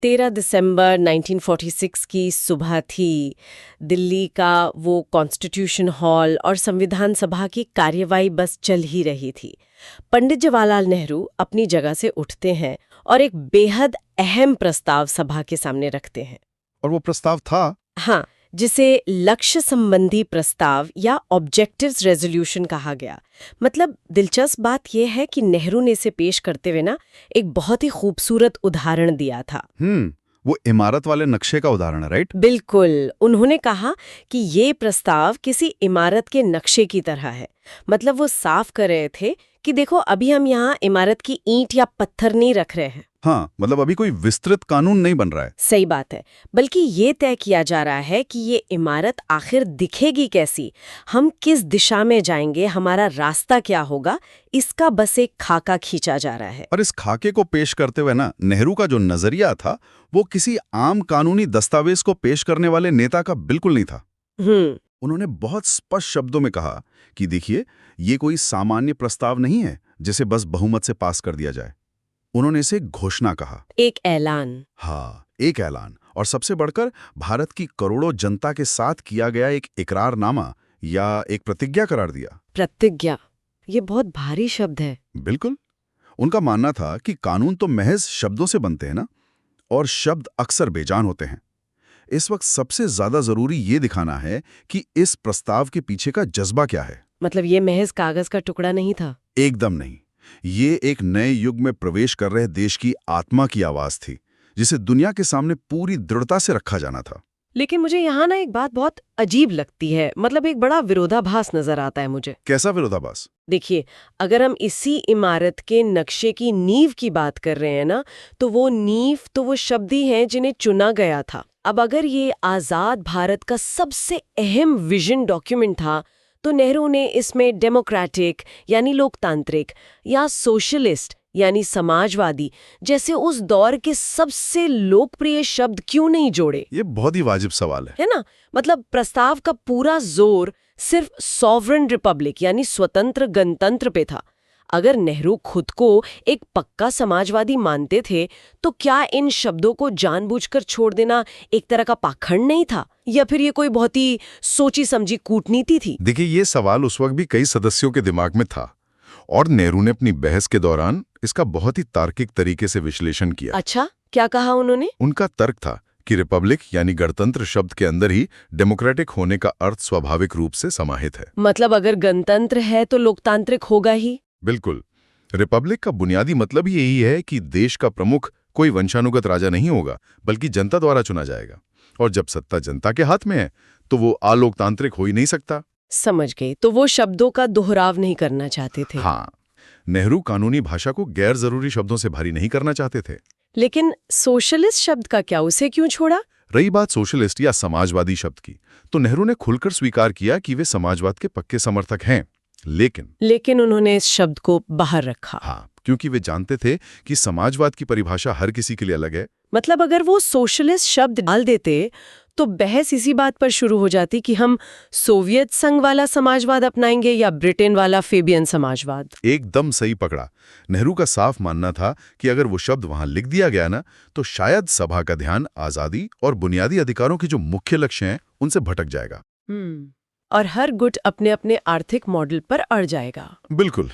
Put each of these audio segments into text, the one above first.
13 दिसंबर 1946 की सुबह थी। दिल्ली का वो कॉन्स्टिट्यूशन हॉल और संविधान सभा की कार्यवाही बस चल ही रही थी। पंडित जवाहरलाल नेहरू अपनी जगह से उठते हैं और एक बेहद अहम प्रस्ताव सभा के सामने रखते हैं। और वो प्रस्ताव था। हाँ, जिसे लक्ष्य संबंधी प्रस्ताव या ऑब्जेक्टिव्स रेजोल्यूशन कहा गया। मतलब दिलचस्प बात यह है कि नेहरू ने इसे पेश करते हुए एक बहुत ही खूबसूरत उदाहरण दिया था। वो इमारत वाले नक्शे का उदाहरण है, राइट? बिल्कुल। उन्होंने कहा कि ये प्रस्ताव किसी इमारत के नक्शे की तरह है। मतलब वो साफ कर रहे थे कि देखो, अभी हम यहाँ इमारत की ईंट या पत्थर नहीं रख रहे हैं। हाँ, मतलब अभी कोई विस्तृत कानून नहीं बन रहा है। सही बात है। बल्कि ये तय किया जा रहा है कि ये इमारत आखिर दिखेगी कैसी, हम किस दिशा में जाएंगे, हमारा रास्ता क्या होगा, इसका बस एक खाका खींचा जा रहा है। और इस खाके को पेश करते हुए नेहरू का जो नजरिया था वो किसी आम कानूनी दस्तावेज को पेश करने वाले नेता का बिल्कुल नहीं था। उन्होंने बहुत स्पष्ट शब्दों में कहा कि देखिए, ये कोई सामान्य प्रस्ताव नहीं है जिसे बस बहुमत से पास कर दिया जाए। उन्होंने इसे घोषणा कहा, एक ऐलान। हाँ, एक ऐलान। और सबसे बढ़कर भारत की करोड़ों जनता के साथ किया गया एक इकरारनामा या एक प्रतिज्ञा करार दिया। प्रतिज्ञा, ये बहुत भारी शब्द है। बिल्कुल। उनका मानना था कि कानून तो महज शब्दों से बनते हैं ना, और शब्द अक्सर बेजान होते हैं। इस वक्त सबसे ज्यादा जरूरी ये दिखाना है कि इस प्रस्ताव के पीछे का जज्बा क्या है। मतलब ये महज कागज का टुकड़ा नहीं था। एकदम नहीं। ये एक नए युग में प्रवेश कर रहे देश की आत्मा की आवाज थी, जिसे दुनिया के सामने पूरी दृढ़ता से रखा जाना था। लेकिन मुझे यहाँ एक बात बहुत अजीब लगती है। मतलब एक बड़ा विरोधाभास नजर आता है मुझे। कैसा विरोधाभास? देखिए, अगर हम इसी इमारत के नक्शे की नींव की बात कर रहे हैं ना, तो वो नींव तो वो शब्द ही हैं जिन्हें चुना गया था। अब अगर ये आजाद भारत का सबसे अहम विजन डॉक्यूमेंट था, तो नेहरू ने इसमें डेमोक्रेटिक यानी लोकतांत्रिक या सोशलिस्ट यानी समाजवादी जैसे उस दौर के सबसे लोकप्रिय शब्द क्यों नहीं जोड़े? ये बहुत ही वाजिब सवाल है ना? मतलब प्रस्ताव का पूरा जोर सिर्फ सॉवरेन रिपब्लिक यानी स्वतंत्र गणतंत्र पे था। अगर नेहरू खुद को एक पक्का समाजवादी मानते थे, तो क्या इन शब्दों को जानबूझकर छोड़ देना एक तरह का पाखंड नहीं था, या फिर ये कोई बहुत ही सोची समझी कूटनीति थी? देखिए, ये सवाल उस वक्त भी कई सदस्यों के दिमाग में था, और नेहरू ने अपनी बहस के दौरान इसका बहुत ही तार्किक तरीके से विश्लेषण किया। अच्छा, क्या कहा उन्होंने? उनका तर्क था कि रिपब्लिक यानी गणतंत्र शब्द के अंदर ही डेमोक्रेटिक होने का अर्थ स्वाभाविक रूप से समाहित है। मतलब अगर गणतंत्र है तो लोकतांत्रिक होगा ही। बिल्कुल। रिपब्लिक का बुनियादी मतलब ही यही है कि देश का प्रमुख कोई वंशानुगत राजा नहीं होगा, बल्कि जनता द्वारा चुना जाएगा। और जब सत्ता जनता के हाथ में है, तो वो अलोकतांत्रिक हो ही नहीं सकता। समझ गई। तो वो शब्दों का दोहराव नहीं करना चाहते थे। हाँ, नेहरू कानूनी भाषा को गैर जरूरी शब्दों से भारी नहीं करना चाहते थे। लेकिन सोशलिस्ट शब्द का क्या, उसे क्यों छोड़ा? रही बात सोशलिस्ट या समाजवादी शब्द की, तो नेहरू ने खुलकर स्वीकार किया कि वे समाजवाद के पक्के समर्थक हैं। लेकिन उन्होंने इस शब्द को बाहर रखा। हाँ, क्योंकि वे जानते थे कि समाजवाद की परिभाषा हर किसी के लिए अलग है। मतलब अगर वो सोशलिस्ट शब्द डाल देते, तो बहस इसी बात पर शुरू हो जाती कि हम सोवियत संघ वाला समाजवाद अपनाएंगे या ब्रिटेन वाला फेबियन समाजवाद। एकदम सही पकड़ा। नेहरू का साफ मानना था कि अगर वो शब्द वहां लिख दिया गया ना, तो शायद सभा का ध्यान आजादी और बुनियादी अधिकारों के जो मुख्य लक्ष्य हैं, उनसे भटक जाएगा। और हर गुट अपने अपने आर्थिक मॉडल पर अड़ जाएगा। बिल्कुल।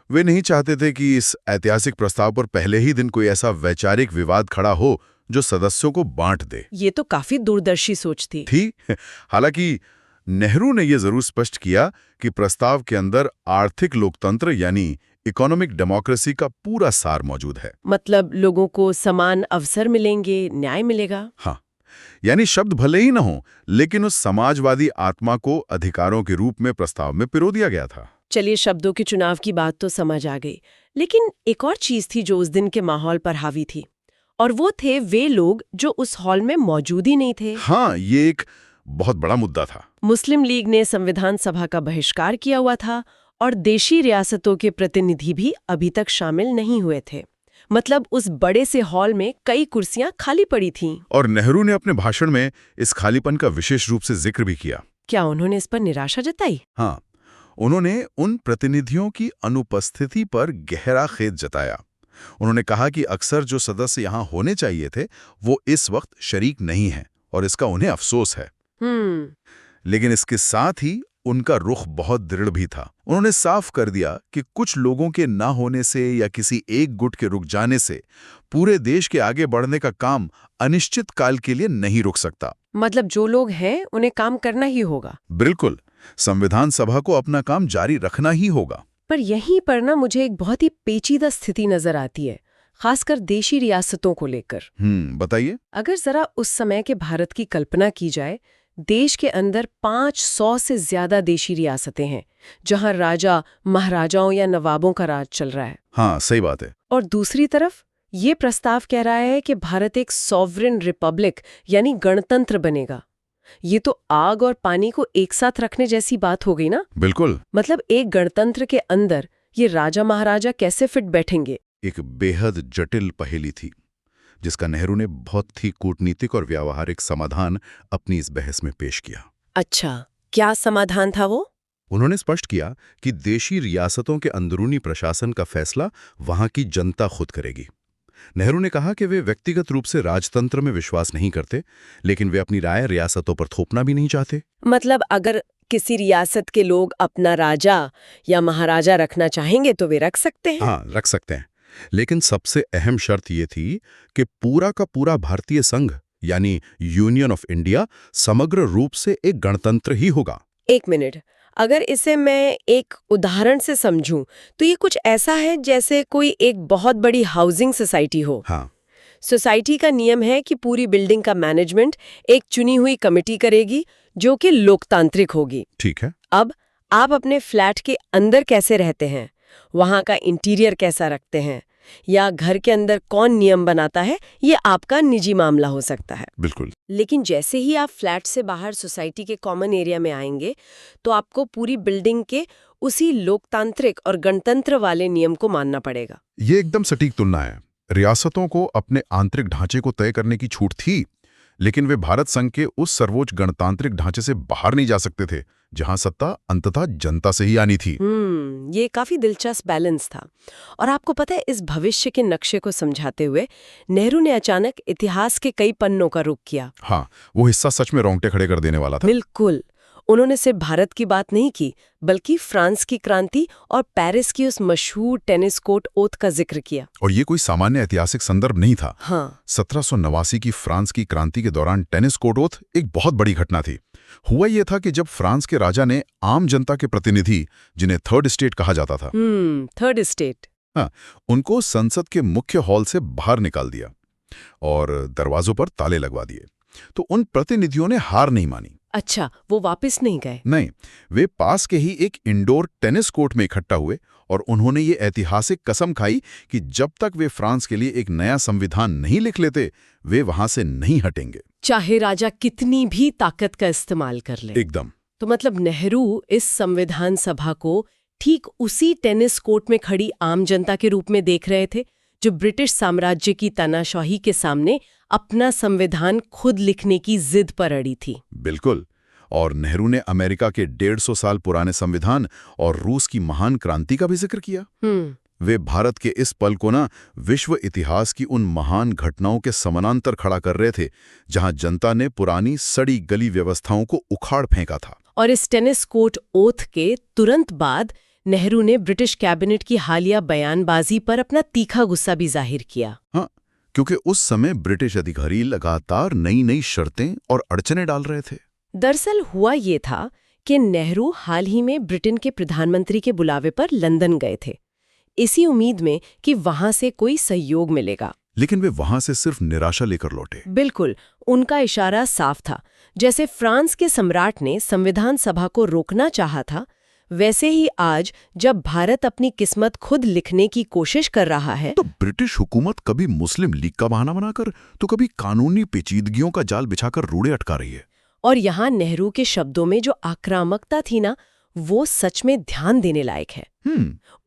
वे नहीं चाहते थे कि इस ऐतिहासिक प्रस्ताव पर पहले ही दिन कोई ऐसा वैचारिक विवाद खड़ा हो जो सदस्यों को बांट दे। ये तो काफी दूरदर्शी सोच थी। हालांकि नेहरू ने यह जरूर स्पष्ट किया कि प्रस्ताव के अंदर आर्थिक लोकतंत्र यानी इकोनॉमिक डेमोक्रेसी का पूरा सार मौजूद है। मतलब लोगों को समान अवसर मिलेंगे, न्याय मिलेगा। हाँ, यानी शब्द भले ही न हो, लेकिन उस समाजवादी आत्मा को अधिकारों के रूप में प्रस्ताव में पिरो दिया गया था। चलिए, शब्दों के चुनाव की बात तो समझ आ गई, लेकिन एक और चीज थी जो उस दिन के माहौल पर हावी थी, और वो थे वे लोग जो उस हॉल में मौजूद ही नहीं थे। हाँ, ये एक बहुत बड़ा मुद्दा था। मुस्लिम लीग ने संविधान सभा का बहिष्कार किया हुआ था, और देशी रियासतों के प्रतिनिधि भी अभी तक शामिल नहीं हुए थे। मतलब उस बड़े से हॉल में कई कुर्सियां खाली पड़ी थीं। और नेहरू ने अपने भाषण में इस खालीपन का विशेष रूप से जिक्र भी किया। क्या उन्होंने इस पर निराशा जताई? हाँ, उन्होंने उन प्रतिनिधियों की अनुपस्थिति पर गहरा खेद जताया। उन्होंने कहा कि अक्सर जो सदस्य यहाँ होने चाहिए थे वो इस वक्त शरीक नहीं हैं और इसका उन्हें अफसोस है। लेकिन इसके साथ ही उनका रुख बहुत दृढ़ भी था। उन्होंने साफ कर दिया कि कुछ लोगों के ना होने से या किसी एक गुट के रुक जाने से पूरे देश के आगे बढ़ने का काम अनिश्चित काल के लिए नहीं रुक सकता। मतलब जो लोग हैं उन्हें काम करना ही होगा। बिल्कुल, संविधान सभा को अपना काम जारी रखना ही होगा। पर यहीं पर ना मुझे एक बहुत ही पेचीदा स्थिति नजर आती है, खासकर देशी रियासतों को लेकर। बताइए। अगर जरा उस समय के भारत की कल्पना की जाए, देश के अंदर 500 से ज्यादा देशी रियासतें हैं जहां राजा, महाराजाओं या नवाबों का राज चल रहा है। हाँ, सही बात है। और दूसरी तरफ ये प्रस्ताव कह रहा है कि भारत एक सॉवरेन रिपब्लिक यानी गणतंत्र बनेगा। ये तो आग और पानी को एक साथ रखने जैसी बात हो गई ना। बिल्कुल। मतलब एक गणतंत्र के अंदर ये राजा महाराजा कैसे फिट बैठेंगे? एक बेहद जटिल पहेली थी जिसका नेहरू ने बहुत ही कूटनीतिक और व्यावहारिक समाधान अपनी इस बहस में पेश किया। अच्छा, क्या समाधान था वो? उन्होंने स्पष्ट किया कि देशी रियासतों के अंदरूनी प्रशासन का फैसला वहां की जनता खुद करेगी। नेहरू ने कहा कि वे व्यक्तिगत रूप से राजतंत्र में विश्वास नहीं करते, लेकिन वे अपनी राय रियासतों पर थोपना भी नहीं चाहते। मतलब अगर किसी रियासत के लोग अपना राजा या महाराजा रखना चाहेंगे तो वे रख सकते हैं। हाँ, रख सकते हैं, लेकिन सबसे अहम शर्त ये थी कि पूरा का पूरा भारतीय संघ यानी यूनियन ऑफ इंडिया समग्र रूप से एक गणतंत्र ही होगा। एक मिनट, अगर इसे मैं एक उदाहरण से समझूं तो ये कुछ ऐसा है जैसे कोई एक बहुत बड़ी हाउसिंग सोसाइटी हो। हाँ। सोसाइटी का नियम है कि पूरी बिल्डिंग का मैनेजमेंट एक चुनी हुई कमेटी करेगी जो कि लोकतांत्रिक होगी। ठीक है। अब आप अपने फ्लैट के अंदर कैसे रहते हैं, वहां का इंटीरियर कैसा रखते हैं, या घर के अंदर कौन नियम बनाता है, ये आपका निजी मामला हो सकता है। बिल्कुल। लेकिन जैसे ही आप फ्लैट से बाहर सोसाइटी के कॉमन एरिया में आएंगे तो आपको पूरी बिल्डिंग के उसी लोकतांत्रिक और गणतंत्र वाले नियम को मानना पड़ेगा। ये एकदम सटीक तुलना है। रियासतों को अपने आंतरिक ढांचे को तय करने की छूट थी, लेकिन वे भारत संघ के उस सर्वोच्च गणतांत्रिक ढांचे से बाहर नहीं जा सकते थे जहां सत्ता अंततः जनता से ही आनी थी। ये काफी दिलचस्प बैलेंस था। और आपको पता है, इस भविष्य के नक्शे को समझाते हुए नेहरू ने अचानक इतिहास के कई पन्नों का रुख किया। हाँ, वो हिस्सा सच में रोंगटे खड़े कर देने वाला था। बिल्कुल। उन्होंने सिर्फ भारत की बात नहीं की, बल्कि फ्रांस की क्रांति और पेरिस की उस मशहूर टेनिस कोर्ट ओथ का जिक्र किया। और ये कोई सामान्य ऐतिहासिक संदर्भ नहीं था। हाँ। 1789 की फ्रांस की क्रांति के दौरान टेनिस कोर्ट ओथ एक बहुत बड़ी घटना थी। हुआ ये था कि जब फ्रांस के राजा ने आम जनता के प्रतिनिधि, जिन्हें थर्ड स्टेट कहा जाता था, थर्ड स्टेट, हाँ, उनको संसद के मुख्य हॉल से बाहर निकाल दिया और दरवाजों पर ताले लगवा दिए। तो उन प्रतिनिधियों ने हार नहीं मानी। अच्छा, वो वापस नहीं गए? नहीं, वे पास के ही एक इंडोर टेनिस कोर्ट में इकट्ठा हुए और उन्होंने ये ऐतिहासिक कसम खाई कि जब तक वे फ्रांस के लिए एक नया संविधान नहीं लिख लेते, वे वहां से नहीं हटेंगे, चाहे राजा कितनी भी ताकत का इस्तेमाल कर ले। एकदम। तो मतलब नेहरू इस संविधान सभा को ठीक उसी टेनिस कोर्ट में खड़ी आम जनता के रूप में देख रहे थे जो ब्रिटिश साम्राज्य की तानाशाही के सामने अपना संविधान खुद लिखने की जिद पर अड़ी थी। बिल्कुल। और नेहरू ने अमेरिका के 150 साल पुराने संविधान और रूस की महान क्रांति का भी जिक्र किया। वे भारत के इस पल को ना विश्व इतिहास की उन महान घटनाओं के समानांतर खड़ा कर रहे थे जहां जनता ने पुरानी सड़ी गली व्यवस्थाओं को उखाड़ फेंका था। और इस टेनिस कोर्ट ओथ के तुरंत बाद नेहरू ने ब्रिटिश कैबिनेट की हालिया बयानबाजी पर अपना तीखा गुस्सा भी जाहिर किया। हाँ, क्योंकि उस समय ब्रिटिश अधिकारी लगातार नई नई शर्तें और अड़चनें डाल रहे थे। दरअसल हुआ ये था कि नेहरू हाल ही में ब्रिटेन के प्रधानमंत्री के बुलावे पर लंदन गए थे, इसी उम्मीद में कि वहां से कोई सहयोग मिलेगा। लेकिन वे वहां से सिर्फ निराशा लेकर लौटे। बिल्कुल, उनका इशारा साफ था। जैसे फ्रांस के सम्राट ने संविधान सभा को रोकना चाहा था, वैसे ही आज जब भारत अपनी किस्मत खुद लिखने की कोशिश कर रहा है तो ब्रिटिश हुकूमत कभी मुस्लिम लीग का बहाना बनाकर तो कभी कानूनी पेचीदगियों का जाल बिछाकर रूड़े अटका रही है। और यहाँ नेहरू के शब्दों में जो आक्रामकता थी ना, वो सच में ध्यान देने लायक है।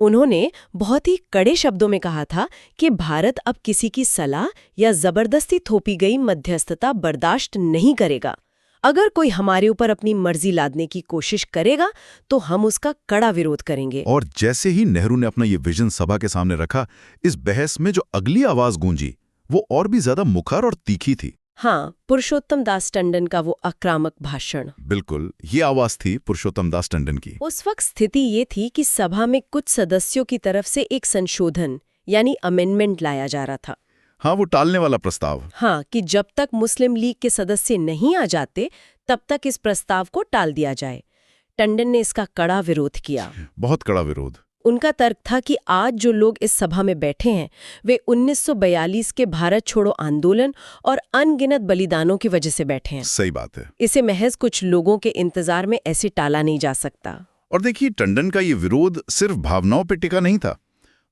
उन्होंने बहुत ही कड़े शब्दों में कहा था कि भारत अब किसी की सलाह या जबरदस्ती थोपी गई मध्यस्थता बर्दाश्त नहीं करेगा। अगर कोई हमारे ऊपर अपनी मर्जी लादने की कोशिश करेगा तो हम उसका कड़ा विरोध करेंगे। और जैसे ही नेहरू ने अपना ये विजन सभा के सामने रखा, इस बहस में जो अगली आवाज गूंजी वो और भी ज्यादा मुखर और तीखी थी। हाँ, पुरुषोत्तम दास टंडन का वो आक्रामक भाषण। बिल्कुल, ये आवाज थी पुरुषोत्तम दास टंडन की। उस वक्त स्थिति ये थी कि सभा में कुछ सदस्यों की तरफ से एक संशोधन यानी अमेंडमेंट लाया जा रहा था। हाँ, वो टालने वाला प्रस्ताव। हाँ, कि जब तक मुस्लिम लीग के सदस्य नहीं आ जाते तब तक इस प्रस्ताव को टाल दिया जाए। टंडन ने इसका कड़ा विरोध किया, बहुत कड़ा विरोध। उनका तर्क था कि आज जो लोग इस सभा में बैठे हैं वे 1942 के भारत छोड़ो आंदोलन और अनगिनत बलिदानों की वजह से बैठे हैं। सही बात है। इसे महज कुछ लोगों के इंतजार में ऐसे टाला नहीं जा सकता। और देखिए, टंडन का ये विरोध सिर्फ भावनाओं पर टिका नहीं था,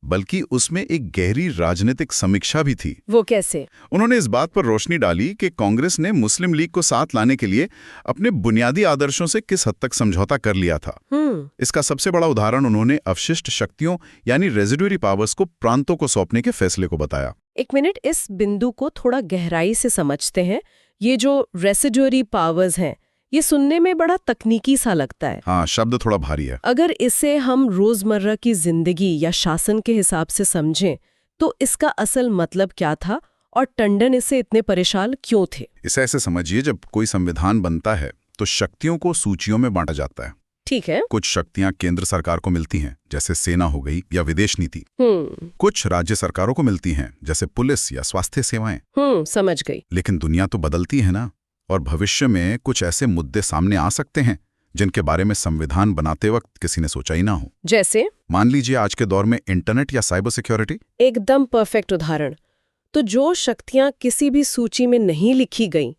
बल्कि उसमें एक गहरी राजनीतिक समीक्षा भी थी। वो कैसे? उन्होंने इस बात पर रोशनी डाली कि कांग्रेस ने मुस्लिम लीग को साथ लाने के लिए अपने बुनियादी आदर्शों से किस हद तक समझौता कर लिया था। इसका सबसे बड़ा उदाहरण उन्होंने अवशिष्ट शक्तियों यानी रेजिडुअरी पावर्स को प्रांतों को सौंपने के फैसले को बताया। एक मिनट, इस बिंदु को थोड़ा गहराई से समझते हैं। ये जो रेसिडुअरी पावर्स हैं, ये सुनने में बड़ा तकनीकी सा लगता है। हाँ, शब्द थोड़ा भारी है। अगर इसे हम रोजमर्रा की जिंदगी या शासन के हिसाब से समझें तो इसका असल मतलब क्या था और टंडन इससे इतने परेशान क्यों थे? इसे ऐसे समझिए, जब कोई संविधान बनता है तो शक्तियों को सूचियों में बांटा जाता है। ठीक है। कुछ शक्तियां केंद्र सरकार को मिलती हैं, जैसे सेना हो गई या विदेश नीति। कुछ राज्य सरकारों को मिलती हैं, जैसे पुलिस या स्वास्थ्य सेवाएं। समझ गई। लेकिन दुनिया तो बदलती है ना, और भविष्य में कुछ ऐसे मुद्दे सामने आ सकते हैं जिनके बारे में संविधान बनाते वक्त किसी ने सोचा ही ना हो। जैसे? मान लीजिए आज के दौर में इंटरनेट या साइबर सिक्योरिटी। एकदम परफेक्ट उदाहरण। तो जो शक्तियां किसी भी सूची में नहीं लिखी गईं,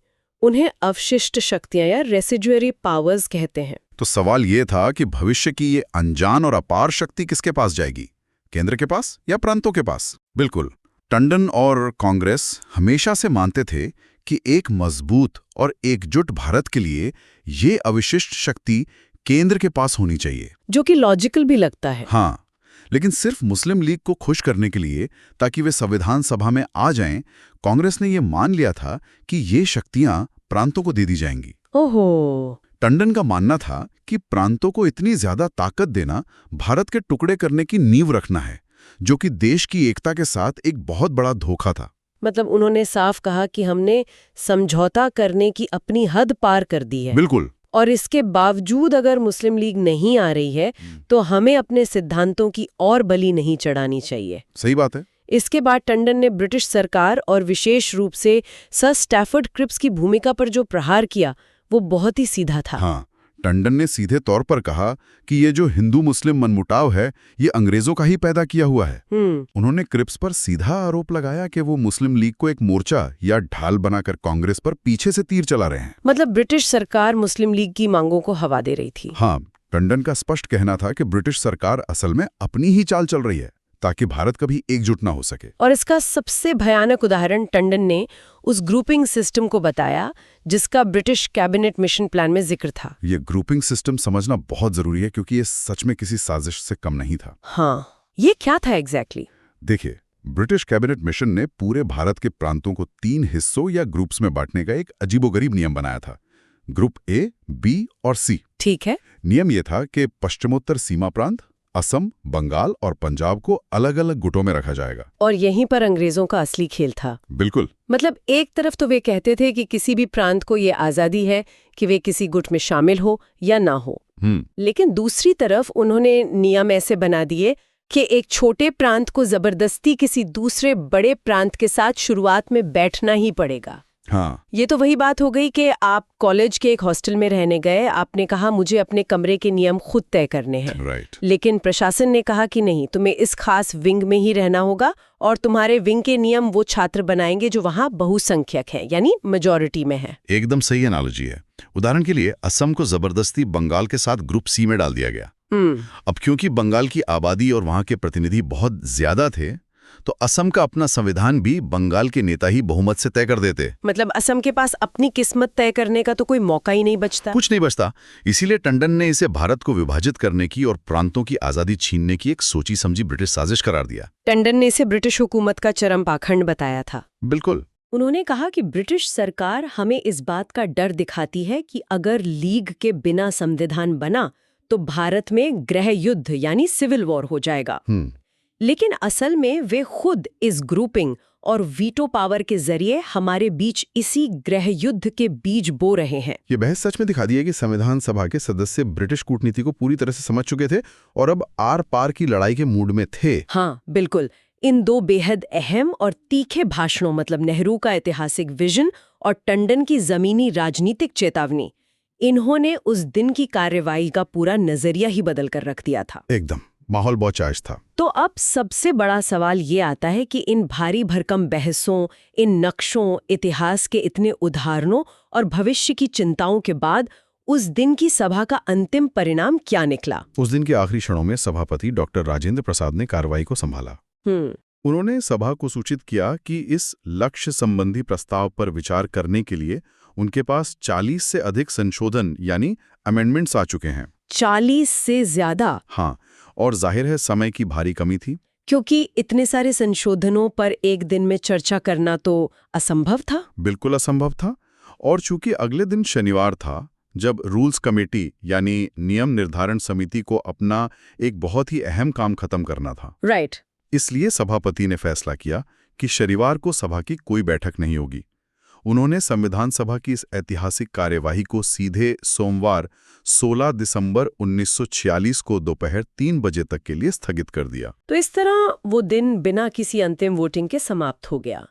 उन्हें अवशिष्ट शक्तियां या रेसिडुअरी पावर्स कहते हैं। तो सवाल ये था कि भविष्य की ये अनजान और अपार शक्ति किसके पास जाएगी, केंद्र के पास या प्रांतों के पास? बिल्कुल, टंडन और कांग्रेस हमेशा से मानते थे कि एक मजबूत और एकजुट भारत के लिए ये अवशिष्ट शक्ति केंद्र के पास होनी चाहिए, जो कि लॉजिकल भी लगता है। हाँ, लेकिन सिर्फ मुस्लिम लीग को खुश करने के लिए, ताकि वे संविधान सभा में आ जाएं, कांग्रेस ने ये मान लिया था कि ये शक्तियां प्रांतों को दे दी जाएंगी। ओहो। टंडन का मानना था कि प्रांतों को इतनी ज्यादा ताकत देना भारत के टुकड़े करने की नींव रखना है, जो कि देश की एकता के साथ एक बहुत बड़ा धोखा था। मतलब उन्होंने साफ कहा कि हमने समझौता करने की अपनी हद पार कर दी है। बिल्कुल। और इसके बावजूद अगर मुस्लिम लीग नहीं आ रही है तो हमें अपने सिद्धांतों की और बलि नहीं चढ़ानी चाहिए। सही बात है। इसके बाद टंडन ने ब्रिटिश सरकार और विशेष रूप से सर स्टैफर्ड क्रिप्स की भूमिका पर जो प्रहार किया वो बहुत ही सीधा था। हाँ, टंडन ने सीधे तौर पर कहा कि ये जो हिंदू मुस्लिम मनमुटाव है ये अंग्रेजों का ही पैदा किया हुआ है। उन्होंने क्रिप्स पर सीधा आरोप लगाया कि वो मुस्लिम लीग को एक मोर्चा या ढाल बनाकर कांग्रेस पर पीछे से तीर चला रहे हैं। मतलब ब्रिटिश सरकार मुस्लिम लीग की मांगों को हवा दे रही थी। हाँ, टंडन का स्पष्ट कहना था कि ब्रिटिश सरकार असल में अपनी ही चाल चल रही है ताकि भारत कभी एकजुट ना हो सके। और इसका सबसे भयानक उदाहरण टंडन ने उस ग्रुपिंग सिस्टम को बताया जिसका ब्रिटिश कैबिनेट मिशन प्लान में जिक्र था। ये ग्रुपिंग सिस्टम समझना बहुत जरूरी है क्योंकि ये सच में किसी साजिश से कम नहीं था। हाँ, ये क्या था एग्जैक्टली? देखिए, ब्रिटिश कैबिनेट मिशन ने पूरे भारत के प्रांतों को 3 हिस्सों या ग्रुप्स में बांटने का एक अजीबोगरीब नियम बनाया था। ग्रुप ए, बी और सी। ठीक है। नियम यह था कि पश्चिमोत्तर सीमा प्रांत, असम, बंगाल और पंजाब को अलग अलग गुटों में रखा जाएगा। और यहीं पर अंग्रेजों का असली खेल था। बिल्कुल। मतलब एक तरफ तो वे कहते थे कि किसी भी प्रांत को ये आजादी है कि वे किसी गुट में शामिल हो या ना हो, लेकिन दूसरी तरफ उन्होंने नियम ऐसे बना दिए कि एक छोटे प्रांत को जबरदस्ती किसी दूसरे बड़े प्रांत के साथ शुरुआत में बैठना ही पड़ेगा। हाँ, ये तो वही बात हो गई कि आप कॉलेज के एक हॉस्टल में रहने गए, आपने कहा मुझे अपने कमरे के नियम खुद तय करने हैं। राइट। लेकिन प्रशासन ने कहा कि नहीं, तुम्हें इस खास विंग में ही रहना होगा और तुम्हारे विंग के नियम वो छात्र बनाएंगे जो वहाँ बहुसंख्यक हैं, यानी मेजॉरिटी में है। एकदम सही एनालॉजी है। उदाहरण के लिए असम को जबरदस्ती बंगाल के साथ ग्रुप सी में डाल दिया गया। अब क्योंकि बंगाल की आबादी और वहां के प्रतिनिधि बहुत ज्यादा थे तो असम का अपना संविधान भी बंगाल के नेता ही बहुमत से तय कर देते। मतलब असम के पास अपनी किस्मत तय करने का तो कोई मौका ही नहीं बचता। कुछ नहीं बचता। इसीलिए टंडन ने इसे भारत को विभाजित करने की और प्रांतों की आजादी छीनने की एक सोची समझी ब्रिटिश साजिश करार दिया। टंडन ने इसे ब्रिटिश हुकूमत का चरम पाखंड बताया था। बिल्कुल। उन्होंने कहा कि ब्रिटिश सरकार हमें इस बात का डर दिखाती है कि अगर लीग के बिना संविधान बना तो भारत में गृह युद्ध यानी सिविल वॉर हो जाएगा। लेकिन असल में वे खुद इस ग्रुपिंग और वीटो पावर के जरिए हमारे बीच इसी गृह युद्ध के बीज बो रहे हैं। ये बहस सच में दिखा दी है कि संविधान सभा के सदस्य ब्रिटिश कूटनीति को पूरी तरह से समझ चुके थे और अब आर पार की लड़ाई के मूड में थे। हाँ, बिल्कुल। इन दो बेहद अहम और तीखे भाषणों, मतलब नेहरू का ऐतिहासिक विजन और टंडन की जमीनी राजनीतिक चेतावनी, इन्होंने उस दिन की कार्यवाही का पूरा नजरिया ही बदल कर रख दिया था। एकदम माहौल बहुत चार्ज था। तो अब सबसे बड़ा सवाल ये आता है कि इन भारी भरकम बहसों, इन नक्शों, इतिहास के इतने उदाहरणों और भविष्य की चिंताओं के बाद उस दिन की सभा का अंतिम परिणाम क्या निकला? उस दिन के आखिरी क्षणों में सभापति डॉक्टर राजेंद्र प्रसाद ने कार्रवाई को संभाला। उन्होंने सभा को सूचित किया कि इस लक्ष्य संबंधी प्रस्ताव पर विचार करने के लिए उनके पास 40 से अधिक संशोधन यानी अमेंडमेंट्स आ चुके हैं। 40 से ज्यादा? हाँ, और जाहिर है समय की भारी कमी थी, क्योंकि इतने सारे संशोधनों पर एक दिन में चर्चा करना तो असंभव था। बिल्कुल असंभव था। और चूंकि अगले दिन शनिवार था, जब रूल्स कमेटी यानी नियम निर्धारण समिति को अपना एक बहुत ही अहम काम खत्म करना था, राइट। इसलिए सभापति ने फैसला किया कि शनिवार को सभा की कोई बैठक नहीं होगी। उन्होंने संविधान सभा की इस ऐतिहासिक कार्यवाही को सीधे सोमवार 16 दिसंबर 1946 को दोपहर 3 बजे तक के लिए स्थगित कर दिया। तो इस तरह वो दिन बिना किसी अंतिम वोटिंग के समाप्त हो गया।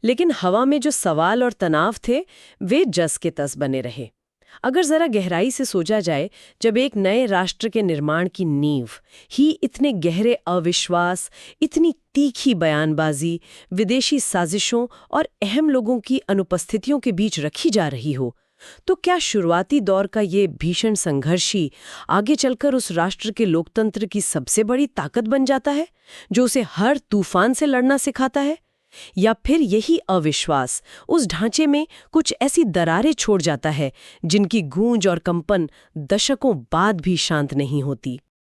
लेकिन हवा में जो सवाल और तनाव थे वे जस के तस बने रहे। अगर जरा गहराई से सोचा जाए, जब एक नए राष्ट्र के निर्माण की नींव ही इतने गहरे अविश्वास, इतनी तीखी बयानबाजी, विदेशी साजिशों और अहम लोगों की अनुपस्थितियों के बीच रखी जा रही हो, तो क्या शुरुआती दौर का ये भीषण संघर्ष ही आगे चलकर उस राष्ट्र के लोकतंत्र की सबसे बड़ी ताकत बन जाता है, जो उसे हर तूफान से लड़ना सिखाता है? या फिर यही अविश्वास उस ढांचे में कुछ ऐसी दरारें छोड़ जाता है जिनकी गूंज और कंपन दशकों बाद भी शांत नहीं होती?